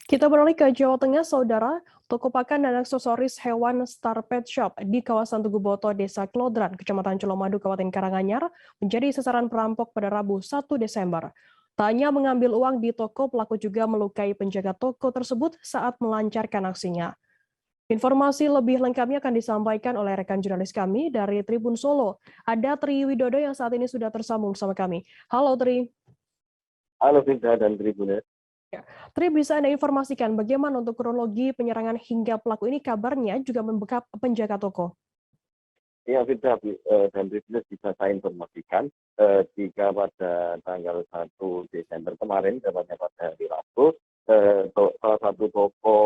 Kita beralih ke Jawa Tengah, Saudara. Toko pakan dan aksesoris hewan Star Pet Shop di kawasan Tugu Boto, Desa Klodran, Kecamatan Colomadu, Kabupaten Karanganyar, menjadi sasaran perampok pada Rabu 1 Desember. Tak hanya mengambil uang di toko, pelaku juga melukai penjaga toko tersebut saat melancarkan aksinya. Informasi lebih lengkapnya akan disampaikan oleh rekan jurnalis kami dari Tribun Solo. Ada Tri Widodo yang saat ini sudah tersambung bersama kami. Halo Tri. Halo Vinta dan Tribuners. Ya. Tri, bisa Anda informasikan bagaimana untuk kronologi penyerangan hingga pelaku ini kabarnya juga membekap penjaga toko? Ya Vinta dan Tribuners bisa saya informasikan jika pada tanggal 1 Desember kemarin, tepatnya pada hari Rabu, salah satu toko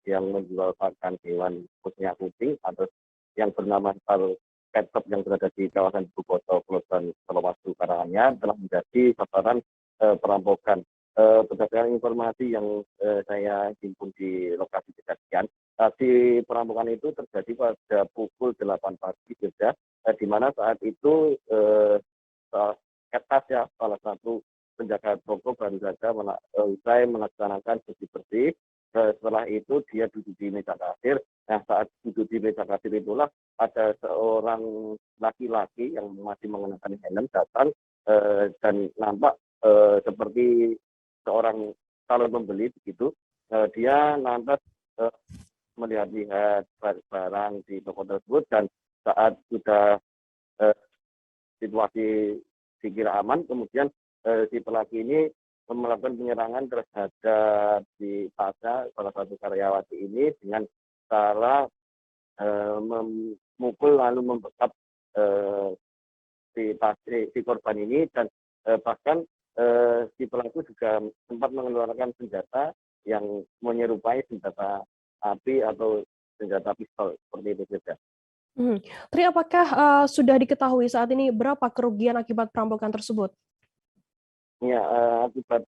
yang menjual pakan hewan khususnya kucing atau yang bernama Star Pet Shop yang berada di kawasan Bukoto, Kelurahan Colomadu, Karanganyar telah menjadi sasaran perampokan. Berdasarkan informasi yang saya himpun di lokasi kejadian, aksi perampokan itu terjadi pada pukul 8 pagi juga, di mana saat itu Tasya, salah satu penjaga toko, baru saja usai melaksanakan bersih-bersih. Setelah itu dia duduk di meja kasir. Nah, saat duduk di meja kasir itulah ada seorang laki-laki yang masih mengenakan helm datang dan nampak seperti seorang calon pembeli begitu. Dia lantas melihat-lihat barang di toko tersebut, dan saat sudah situasi dikira aman, kemudian si pelaku ini melakukan penyerangan terhadap si Tasya, salah satu karyawati ini, dengan cara memukul lalu membekap si korban ini, dan bahkan si pelaku juga sempat mengeluarkan senjata yang menyerupai senjata api atau senjata pistol seperti itu saja. Tri, apakah sudah diketahui saat ini berapa kerugian akibat perampokan tersebut? Ya, akibat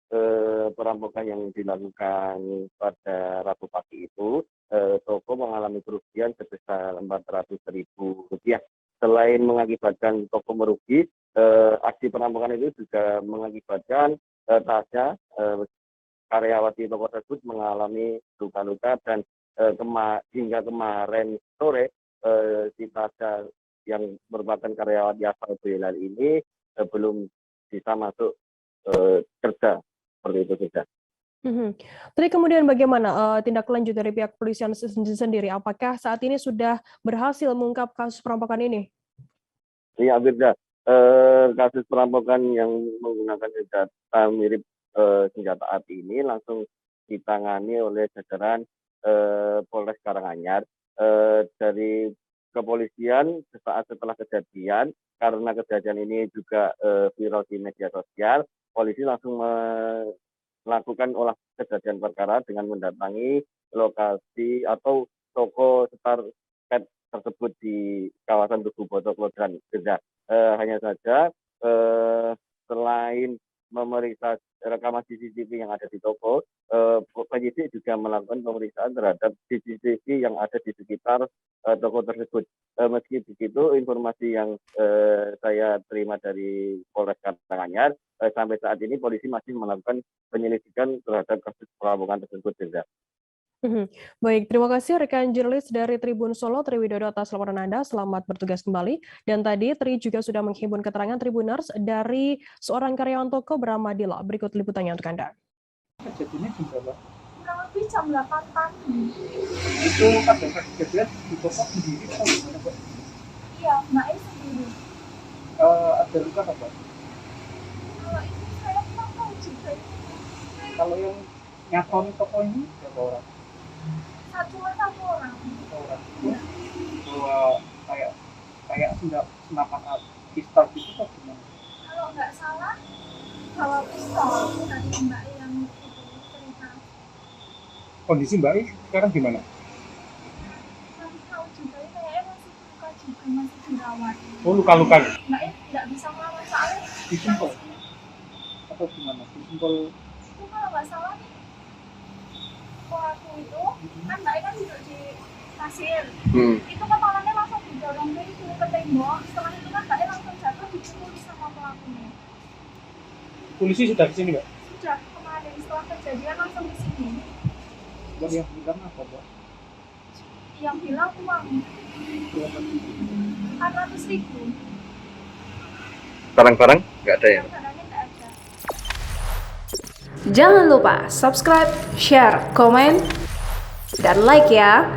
perampokan yang dilakukan pada Rabu pagi itu, toko mengalami kerugian sebesar Rp400.000. Selain mengakibatkan toko merugi, aksi perampokan itu juga mengakibatkan Tasya, karyawati toko tersebut, mengalami luka-luka, dan hingga kemarin sore si Tasya yang merupakan karyawati asal Boyolali ini belum bisa masuk kerja, seperti itu saja. Tri, kemudian bagaimana tindak lanjut dari pihak kepolisian sendiri? Apakah saat ini sudah berhasil mengungkap kasus perampokan ini? Iya, Firda. Kasus perampokan yang menggunakan senjata mirip senjata api ini langsung ditangani oleh jajaran Polres Karanganyar. Dari kepolisian sesaat setelah kejadian, karena kejadian ini juga viral di media sosial, polisi langsung melakukan olah kejadian perkara dengan mendatangi lokasi atau toko Star Pet tersebut di kawasan Tugu Boto, Klodran. Hanya saja selain memeriksa rekaman CCTV yang ada di toko, penyidik juga melakukan pemeriksaan terhadap CCTV yang ada di sekitar toko tersebut. Meski begitu, informasi yang saya terima dari Polres Karanganyar, sampai saat ini polisi masih melakukan penyelidikan terhadap kasus perampokan tersebut juga. Baik, terima kasih rekan jurnalis dari Tribun Solo, Tri Widodo, atas laporan Anda. Selamat bertugas kembali. Dan tadi Tri juga sudah menghimpun keterangan Tribuners dari seorang karyawan toko bernama Dila. Berikut liputannya untuk Anda. Kejadiannya jam berapa? Kurang lebih jam 8 pagi. Itu pada saat kejadian di toko sendiri atau gimana, Pak? Iya, Mbak E sendiri. Ada luka apa? Kalau itu saya kurang tahu juga. Kalau yang nyakoni toko ini berapa orang? Cuma satu orang. Satu orang. Itu bawa kayak senapan pistol gitu atau gimana? Kalau nggak salah, bawa pistol dari Mbak E yang itu cerita. Kondisi Mbak E sekarang gimana? Kurang tahu juga, kayaknya masih luka juga, masih dirawat. Oh, luka-luka. Mbak E nggak bisa melawan soalnya. Disumpel atau gimana? Disumpel. Itu kalau nggak salah, pelaku itu kan Mbak E kan duduk di kasir. Itu kepalanya langsung didorong ke tembok. Setelah itu kan Mbak E langsung jatuh, dipukuli sama pelakunya. Polisi sudah kesini, Mbak? Sudah, kemarin setelah kejadian langsung ke sini. Kalau yang bilang apa, Mbak? Yang bilang uang Berapa? 400.000. Barang-barang nggak ada ya? Barangnya nggak ada. Jangan lupa subscribe, share, komen, dan like ya.